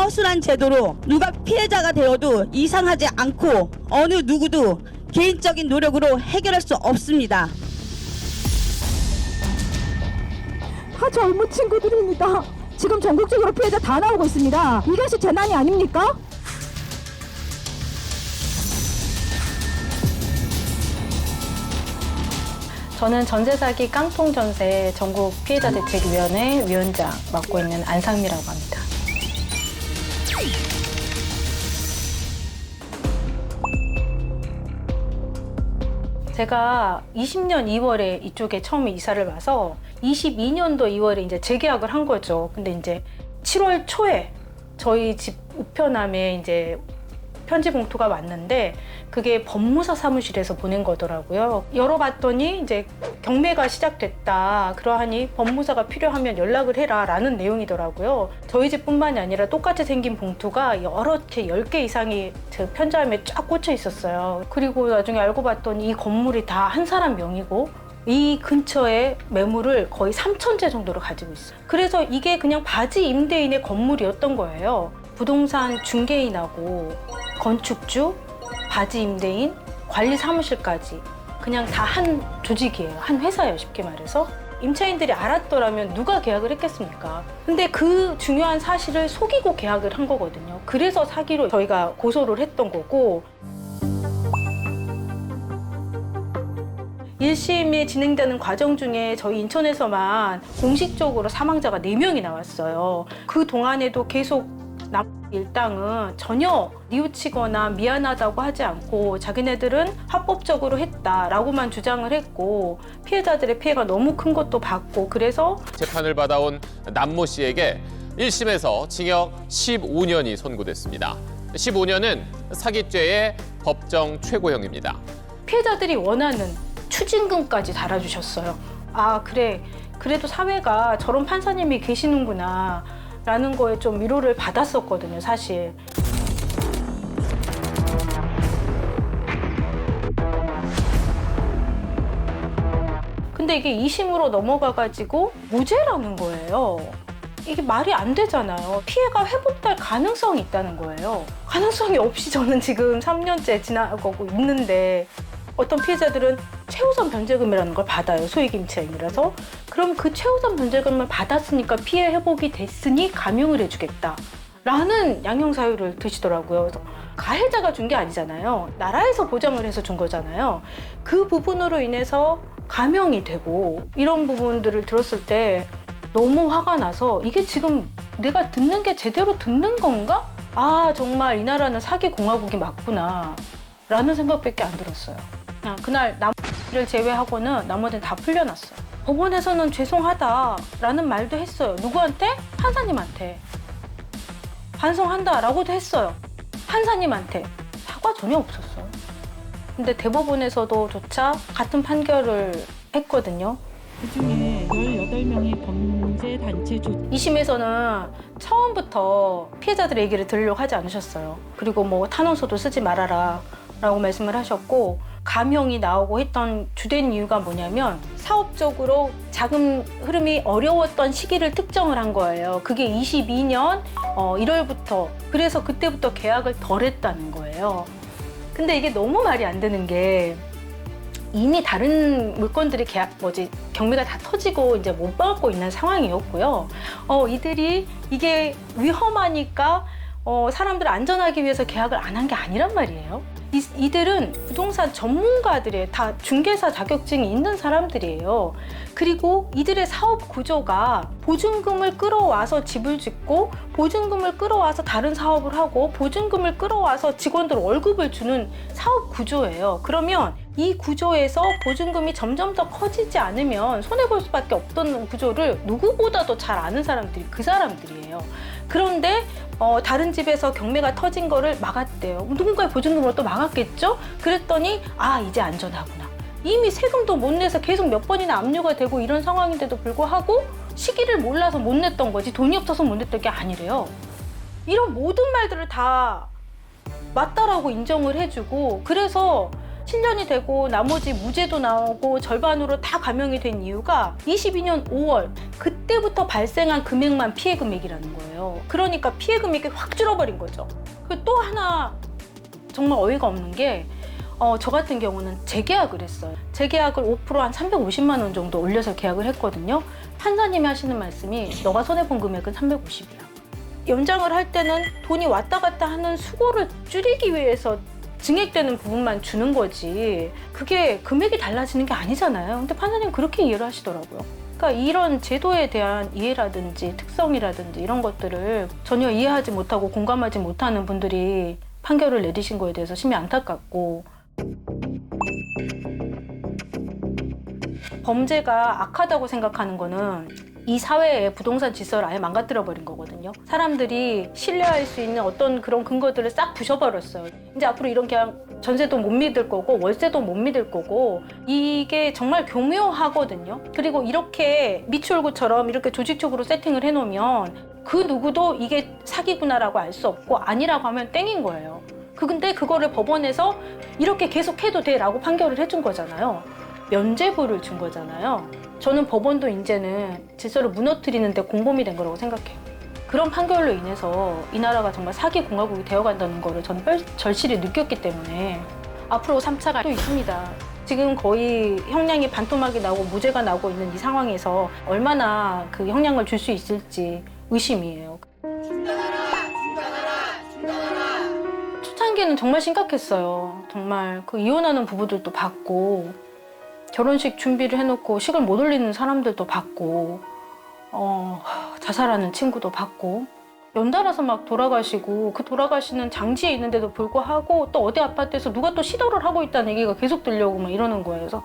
허술한 제도로 누가 피해자가 되어도 이상하지 않고 어느 누구도 개인적인 노력으로 해결할 수 없습니다. 다 젊은 친구들입니다. 지금 전국적으로 피해자 다 나오고 있습니다. 이것이 재난이 아닙니까? 저는 전세사기 깡통전세 전국 피해자대책위원회 위원장 맡고 있는 안상미라고 합니다. 제가 20년 2월에 이쪽에 처음에 이사를 와서 22년도 2월에 이제 재계약을 한 거죠. 근데 이제 7월 초에 저희 집 우편함에 이제 편지 봉투가 왔는데 그게 법무사 사무실에서 보낸 거더라고요. 열어봤더니 이제 경매가 시작됐다. 그러하니 법무사가 필요하면 연락을 해라 라는 내용이더라고요. 저희 집뿐만이 아니라 똑같이 생긴 봉투가 여러 개, 10개 이상이 제 편지함에 쫙 꽂혀 있었어요. 그리고 나중에 알고 봤더니 이 건물이 다 한 사람 명의고 이 근처에 매물을 거의 3,000채 정도를 가지고 있어요. 그래서 이게 그냥 바지 임대인의 건물이었던 거예요. 부동산 중개인하고 건축주, 바지 임대인, 관리 사무실까지 그냥 다 한 조직이에요. 한 회사예요, 쉽게 말해서. 임차인들이 알았더라면 누가 계약을 했겠습니까? 근데 그 중요한 사실을 속이고 계약을 한 거거든요. 그래서 사기로 저희가 고소를 했던 거고 1심이 진행되는 과정 중에 저희 인천에서만 공식적으로 사망자가 4명이 나왔어요. 그 동안에도 계속 일당은 전혀 뉘우치거나 미안하다고 하지 않고 자기네들은 합법적으로 했다라고만 주장을 했고 피해자들의 피해가 너무 큰 것도 봤고 그래서 재판을 받아온 남모 씨에게 1심에서 징역 15년이 선고됐습니다. 15년은 사기죄의 법정 최고형입니다. 피해자들이 원하는 추징금까지 달아주셨어요. 아 그래 그래도 사회가 저런 판사님이 계시는구나 라는 거에 좀 위로를 받았었거든요, 사실. 근데 이게 2심으로 넘어가가지고 무죄라는 거예요. 이게 말이 안 되잖아요. 피해가 회복될 가능성이 있다는 거예요. 가능성이 없이 저는 지금 3년째 지나가고 있는데 어떤 피해자들은 최우선 변제금이라는 걸 받아요. 소액 임차인이라서. 그럼 그 최우선 변제금을 받았으니까 피해 회복이 됐으니 감형을 해주겠다. 라는 양형사유를 드시더라고요. 그래서 가해자가 준 게 아니잖아요. 나라에서 보장을 해서 준 거잖아요. 그 부분으로 인해서 감형이 되고 이런 부분들을 들었을 때 너무 화가 나서 이게 지금 내가 듣는 게 제대로 듣는 건가? 아 정말 이 나라는 사기 공화국이 맞구나 라는 생각밖에 안 들었어요. 그냥 그날 남을 제외하고는 나머지는 다 풀려났어요. 법원에서는 죄송하다라는 말도 했어요. 누구한테? 판사님한테. 반성한다라고도 했어요. 판사님한테. 사과 전혀 없었어요. 근데 대법원에서도 조차 같은 판결을 했거든요. 그중에 18명의 범죄 단체 조직 2심에서는 처음부터 피해자들의 얘기를 들으려고 하지 않으셨어요. 그리고 뭐 탄원서도 쓰지 말아라 라고 말씀을 하셨고 감형이 나오고 했던 주된 이유가 뭐냐면 사업적으로 자금 흐름이 어려웠던 시기를 특정을 한 거예요. 그게 22년 1월부터 그래서 그때부터 계약을 덜 했다는 거예요. 근데 이게 너무 말이 안 되는 게 이미 다른 물건들이 경매가 다 터지고 이제 못 받고 있는 상황이었고요. 이들이 이게 위험하니까 사람들을 안전하기 위해서 계약을 안 한 게 아니란 말이에요. 이들은 부동산 전문가들이에요. 다 중개사 자격증이 있는 사람들이에요. 그리고 이들의 사업 구조가 보증금을 끌어와서 집을 짓고 보증금을 끌어와서 다른 사업을 하고 보증금을 끌어와서 직원들 월급을 주는 사업 구조예요. 그러면 이 구조에서 보증금이 점점 더 커지지 않으면 손해볼 수밖에 없던 구조를 누구보다도 잘 아는 사람들이 그 사람들이에요. 그런데 다른 집에서 경매가 터진 거를 막았대요. 누군가의 보증금으로 또 막았겠죠? 그랬더니 아 이제 안전하구나. 이미 세금도 못 내서 계속 몇 번이나 압류가 되고 이런 상황인데도 불구하고 시기를 몰라서 못 냈던 거지 돈이 없어서 못 냈던 게 아니래요. 이런 모든 말들을 다 맞다라고 인정을 해주고 그래서 7년이 되고 나머지 무죄도 나오고 절반으로 다 감형이 된 이유가 22년 5월 그때부터 발생한 금액만 피해 금액이라는 거예요. 그러니까 피해 금액이 확 줄어버린 거죠. 그리고 또 하나 정말 어이가 없는 게 저 같은 경우는 재계약을 했어요. 재계약을 5% 한 350만 원 정도 올려서 계약을 했거든요. 판사님이 하시는 말씀이 너가 손해본 금액은 350이야. 연장을 할 때는 돈이 왔다 갔다 하는 수고를 줄이기 위해서 증액되는 부분만 주는 거지 그게 금액이 달라지는 게 아니잖아요. 근데 판사님 그렇게 이해를 하시더라고요. 그러니까 이런 제도에 대한 이해라든지 특성이라든지 이런 것들을 전혀 이해하지 못하고 공감하지 못하는 분들이 판결을 내리신 거에 대해서 심히 안타깝고 범죄가 악하다고 생각하는 거는 이 사회의 부동산 질서를 아예 망가뜨려버린 거거든요. 사람들이 신뢰할 수 있는 어떤 그런 근거들을 싹 부셔버렸어요. 이제 앞으로 이런 그냥 전세도 못 믿을 거고 월세도 못 믿을 거고 이게 정말 교묘하거든요. 그리고 이렇게 미추홀구처럼 이렇게 조직적으로 세팅을 해놓으면 그 누구도 이게 사기구나라고 알 수 없고 아니라고 하면 땡인 거예요. 근데 그거를 법원에서 이렇게 계속 해도 돼라고 판결을 해준 거잖아요. 면죄부를 준 거잖아요. 저는 법원도 이제는 질서를 무너뜨리는데 공범이 된 거라고 생각해요. 그런 판결로 인해서 이 나라가 정말 사기 공화국이 되어간다는 거를 저는 절실히 느꼈기 때문에 앞으로 3차가 또 있습니다. 지금 거의 형량이 반토막이 나고 무죄가 나고 있는 이 상황에서 얼마나 그 형량을 줄 수 있을지 의심이에요. 초창기에는 정말 심각했어요. 정말 그 이혼하는 부부들도 봤고 결혼식 준비를 해놓고 식을 못 올리는 사람들도 봤고 자살하는 친구도 봤고 연달아서 막 돌아가시고 그 돌아가시는 장지에 있는데도 불구하고 또 어디 아파트에서 누가 또 시도를 하고 있다는 얘기가 계속 들려오고 막 이러는 거예요. 그래서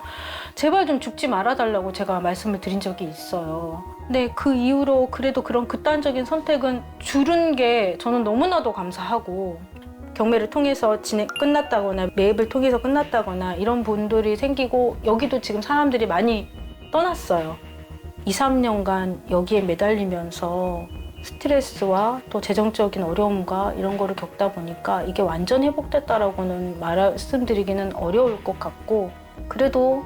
제발 좀 죽지 말아달라고 제가 말씀을 드린 적이 있어요. 근데 그 이후로 그래도 그런 극단적인 선택은 줄은 게 저는 너무나도 감사하고 경매를 통해서 끝났다거나 매입을 통해서 끝났다거나 이런 분들이 생기고 여기도 지금 사람들이 많이 떠났어요. 2, 3년간 여기에 매달리면서 스트레스와 또 재정적인 어려움과 이런 거를 겪다 보니까 이게 완전 회복됐다라고는 말씀드리기는 어려울 것 같고 그래도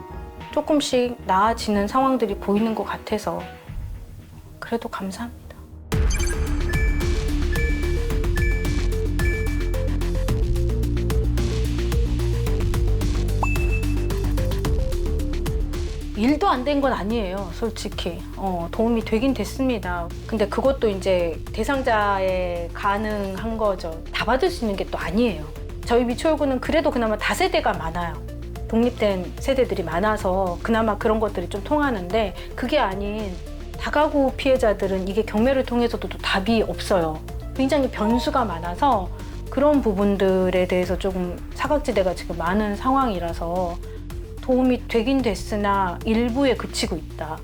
조금씩 나아지는 상황들이 보이는 것 같아서 그래도 감사합니다. 일도 안 된 건 아니에요, 솔직히. 도움이 되긴 됐습니다. 근데 그것도 이제 대상자에 가능한 거죠. 다 받을 수 있는 게 또 아니에요. 저희 미추홀구는 그래도 그나마 다세대가 많아요. 독립된 세대들이 많아서 그나마 그런 것들이 좀 통하는데 그게 아닌 다가구 피해자들은 이게 경매를 통해서도 또 답이 없어요. 굉장히 변수가 많아서 그런 부분들에 대해서 조금 사각지대가 지금 많은 상황이라서 도움이 되긴 됐으나 일부에 그치고 있다.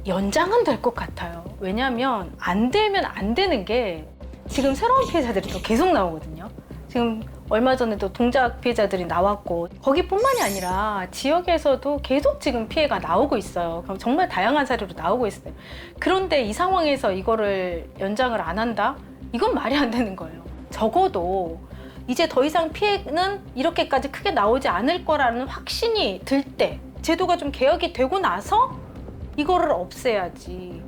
연장은 될 것 같아요. 왜냐하면 안 되면 안 되는 게 지금 새로운 피해자들이 또 계속 나오거든요. 지금 얼마 전에도 동작 피해자들이 나왔고 거기뿐만이 아니라 지역에서도 계속 지금 피해가 나오고 있어요. 그럼 정말 다양한 사례로 나오고 있어요. 그런데 이 상황에서 이거를 연장을 안 한다? 이건 말이 안 되는 거예요. 적어도 이제 더 이상 피해는 이렇게까지 크게 나오지 않을 거라는 확신이 들 때 제도가 좀 개혁이 되고 나서 이거를 없애야지.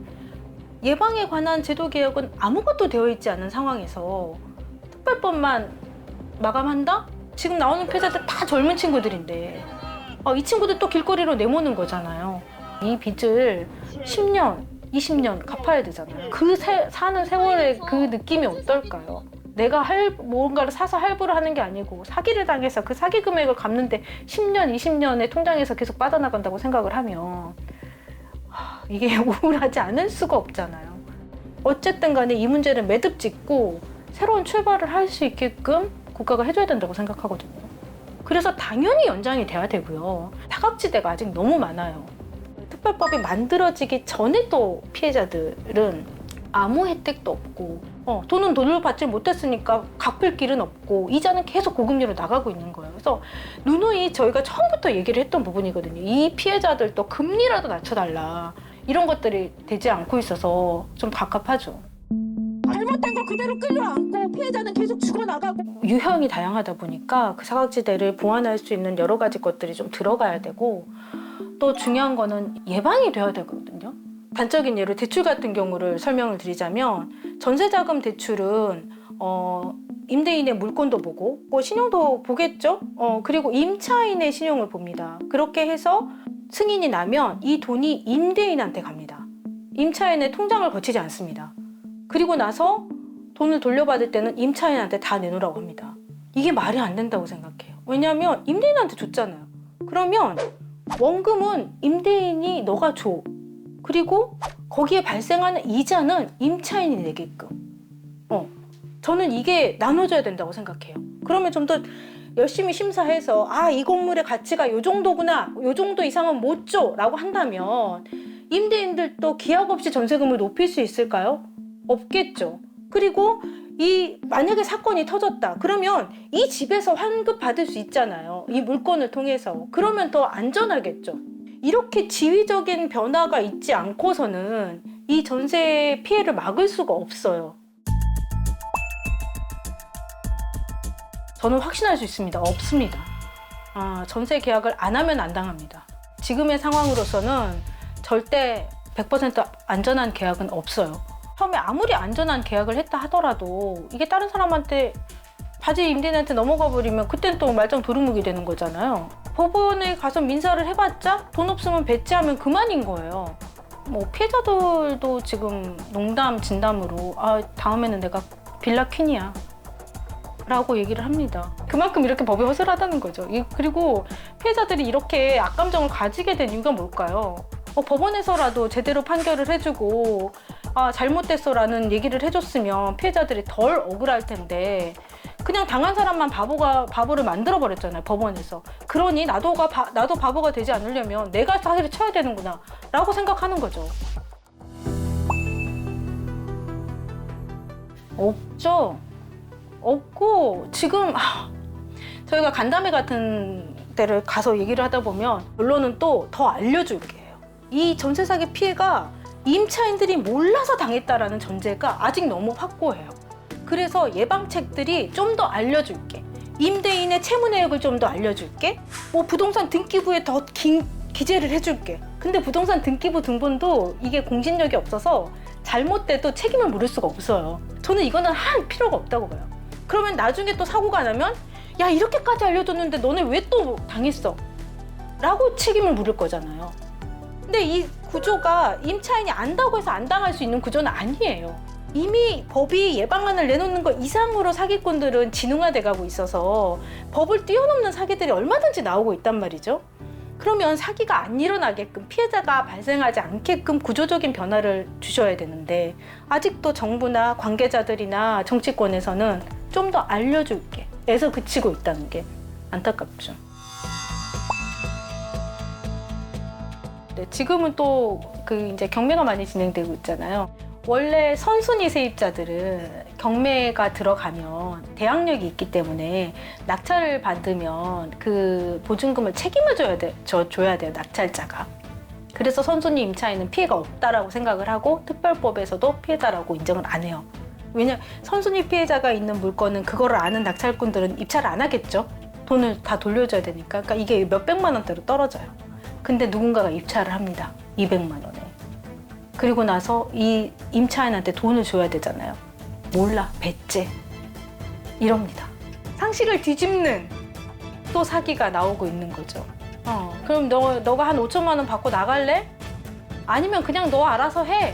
예방에 관한 제도 개혁은 아무것도 되어 있지 않은 상황에서 특별법만 마감한다? 지금 나오는 피해자들 다 젊은 친구들인데 이 친구들 또 길거리로 내모는 거잖아요. 이 빚을 10년, 20년 갚아야 되잖아요. 사는 세월의 그 느낌이 어떨까요? 내가 뭔가를 사서 할부를 하는 게 아니고 사기를 당해서 그 사기 금액을 갚는데 10년, 20년의 통장에서 계속 빠져나간다고 생각을 하면 이게 우울하지 않을 수가 없잖아요. 어쨌든 간에 이 문제를 매듭 짓고 새로운 출발을 할 수 있게끔 국가가 해줘야 된다고 생각하거든요. 그래서 당연히 연장이 돼야 되고요. 사각지대가 아직 너무 많아요. 특별법이 만들어지기 전에 또 피해자들은 아무 혜택도 없고 돈은 돈으로 받지 못했으니까 갚을 길은 없고 이자는 계속 고금리로 나가고 있는 거예요. 그래서 누누이 저희가 처음부터 얘기를 했던 부분이거든요. 이 피해자들도 금리라도 낮춰달라. 이런 것들이 되지 않고 있어서 좀 갑갑하죠. 잘못된 거 그대로 끌려안고 피해자는 계속 죽어나가고. 유형이 다양하다 보니까 그 사각지대를 보완할 수 있는 여러 가지 것들이 좀 들어가야 되고, 또 중요한 거는 예방이 돼야 되거든요. 단적인 예로 대출 같은 경우를 설명을 드리자면, 전세자금 대출은 임대인의 물건도 보고 신용도 보겠죠. 그리고 임차인의 신용을 봅니다. 그렇게 해서 승인이 나면 이 돈이 임대인한테 갑니다. 임차인의 통장을 거치지 않습니다. 그리고 나서 돈을 돌려받을 때는 임차인한테 다 내놓으라고 합니다. 이게 말이 안 된다고 생각해요. 왜냐하면 임대인한테 줬잖아요. 그러면 원금은 임대인이 너가 줘. 그리고 거기에 발생하는 이자는 임차인이 내게끔. 저는 이게 나눠져야 된다고 생각해요. 그러면 좀 더 열심히 심사해서 이 건물의 가치가 요 정도구나, 요 정도 이상은 못 줘 라고 한다면 임대인들도 기약 없이 전세금을 높일 수 있을까요? 없겠죠. 그리고 만약에 사건이 터졌다 그러면 이 집에서 환급 받을 수 있잖아요. 이 물건을 통해서. 그러면 더 안전하겠죠. 이렇게 지위적인 변화가 있지 않고서는 이 전세 피해를 막을 수가 없어요. 저는 확신할 수 있습니다. 없습니다. 전세 계약을 안 하면 안 당합니다. 지금의 상황으로서는 절대 100% 안전한 계약은 없어요. 처음에 아무리 안전한 계약을 했다 하더라도 이게 다른 사람한테 바지 임대인한테 넘어가 버리면 그땐 또 말짱 도루묵이 되는 거잖아요. 법원에 가서 민사를 해봤자 돈 없으면 배째하면 그만인 거예요. 피해자들도 지금 농담 진담으로 다음에는 내가 빌라 퀸이야 라고 얘기를 합니다. 그만큼 이렇게 법이 허술하다는 거죠. 그리고 피해자들이 이렇게 악감정을 가지게 된 이유가 뭘까요? 법원에서라도 제대로 판결을 해주고 잘못됐어라는 얘기를 해줬으면 피해자들이 덜 억울할 텐데 그냥 당한 사람만 바보를 만들어버렸잖아요, 법원에서. 그러니 나도 바보가 되지 않으려면 내가 사기를 쳐야 되는구나 라고 생각하는 거죠. 없죠. 없고 지금 저희가 간담회 같은 데를 가서 얘기를 하다 보면 언론은 또 더 알려줄게 해요. 이 전세 사기 피해가 임차인들이 몰라서 당했다라는 전제가 아직 너무 확고해요. 그래서 예방책들이 좀 더 알려줄게. 임대인의 채무 내역을 좀 더 알려줄게. 부동산 등기부에 더 기재를 해줄게. 근데 부동산 등기부 등본도 이게 공신력이 없어서 잘못돼도 책임을 물을 수가 없어요. 저는 이거는 할 필요가 없다고 봐요. 그러면 나중에 또 사고가 나면 야 이렇게까지 알려줬는데 너네 왜 또 당했어? 라고 책임을 물을 거잖아요. 근데 이 구조가 임차인이 안다고 해서 안 당할 수 있는 구조는 아니에요. 이미 법이 예방안을 내놓는 것 이상으로 사기꾼들은 진흥화돼 가고 있어서 법을 뛰어넘는 사기들이 얼마든지 나오고 있단 말이죠. 그러면 사기가 안 일어나게끔 피해자가 발생하지 않게끔 구조적인 변화를 주셔야 되는데 아직도 정부나 관계자들이나 정치권에서는 좀 더 알려줄게 에서 그치고 있다는 게 안타깝죠. 네, 지금은 또 이제 경매가 많이 진행되고 있잖아요. 원래 선순위 세입자들은 경매가 들어가면 대항력이 있기 때문에 낙찰을 받으면 그 보증금을 책임을 줘야 돼요, 낙찰자가. 그래서 선순위 임차인은 피해가 없다라고 생각을 하고 특별법에서도 피해자라고 인정을 안 해요. 왜냐, 선순위 피해자가 있는 물건은 그거를 아는 낙찰꾼들은 입찰을 안 하겠죠. 돈을 다 돌려줘야 되니까. 그러니까 이게 몇백만 원대로 떨어져요. 근데 누군가가 입찰을 합니다. 200만 원에. 그리고 나서 이 임차인한테 돈을 줘야 되잖아요. 몰라, 배째. 이럽니다. 상식을 뒤집는 또 사기가 나오고 있는 거죠. 그럼 너가 한 5천만 원 받고 나갈래? 아니면 그냥 너 알아서 해.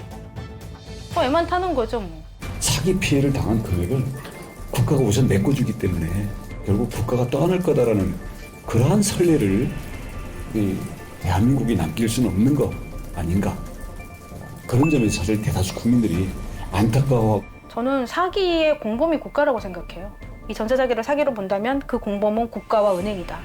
애만 타는 거죠, 뭐. 사기 피해를 당한 금액을 국가가 우선 메꿔주기 때문에 결국 국가가 떠안을 거다라는 그러한 선례를 대한민국이 남길 수는 없는 거 아닌가. 그런 점에서 사실 대다수 국민들이 안타까워하고. 저는 사기의 공범이 국가라고 생각해요. 이 전세 사기를 사기로 본다면 그 공범은 국가와 은행이다.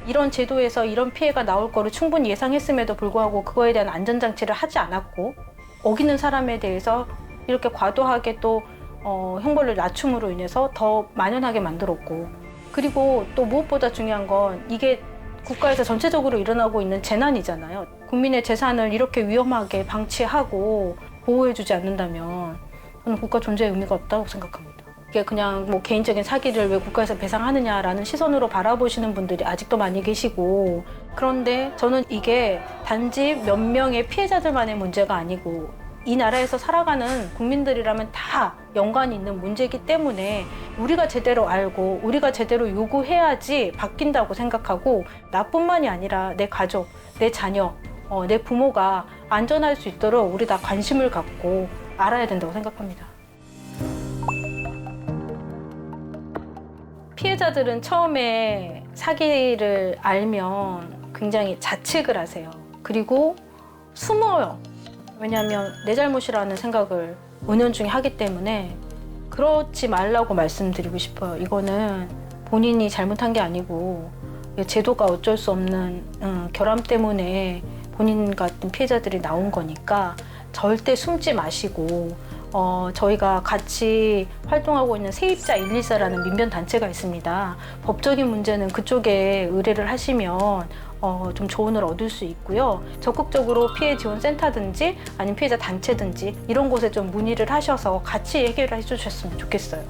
이런 제도에서 이런 피해가 나올 거를 충분히 예상했음에도 불구하고 그거에 대한 안전장치를 하지 않았고 어기는 사람에 대해서 이렇게 과도하게 또 형벌을 낮춤으로 인해서 더 만연하게 만들었고, 그리고 또 무엇보다 중요한 건 이게 국가에서 전체적으로 일어나고 있는 재난이잖아요. 국민의 재산을 이렇게 위험하게 방치하고 보호해주지 않는다면 저는 국가 존재의 의미가 없다고 생각합니다. 이게 그냥 뭐 개인적인 사기를 왜 국가에서 배상하느냐라는 시선으로 바라보시는 분들이 아직도 많이 계시고, 그런데 저는 이게 단지 몇 명의 피해자들만의 문제가 아니고 이 나라에서 살아가는 국민들이라면 다 연관이 있는 문제이기 때문에 우리가 제대로 알고 우리가 제대로 요구해야지 바뀐다고 생각하고, 나뿐만이 아니라 내 가족, 내 자녀, 내 부모가 안전할 수 있도록 우리 다 관심을 갖고 알아야 된다고 생각합니다. 피해자들은 처음에 사기를 알면 굉장히 자책을 하세요. 그리고 숨어요. 왜냐하면 내 잘못이라는 생각을 은연중에 하기 때문에 그렇지 말라고 말씀드리고 싶어요. 이거는 본인이 잘못한 게 아니고 제도가 어쩔 수 없는 결함 때문에 본인 같은 피해자들이 나온 거니까 절대 숨지 마시고, 저희가 같이 활동하고 있는 세입자 114라는 민변단체가 있습니다. 법적인 문제는 그쪽에 의뢰를 하시면 좀 조언을 얻을 수 있고요. 적극적으로 피해 지원 센터든지 아니면 피해자 단체든지 이런 곳에 좀 문의를 하셔서 같이 해결을 해주셨으면 좋겠어요.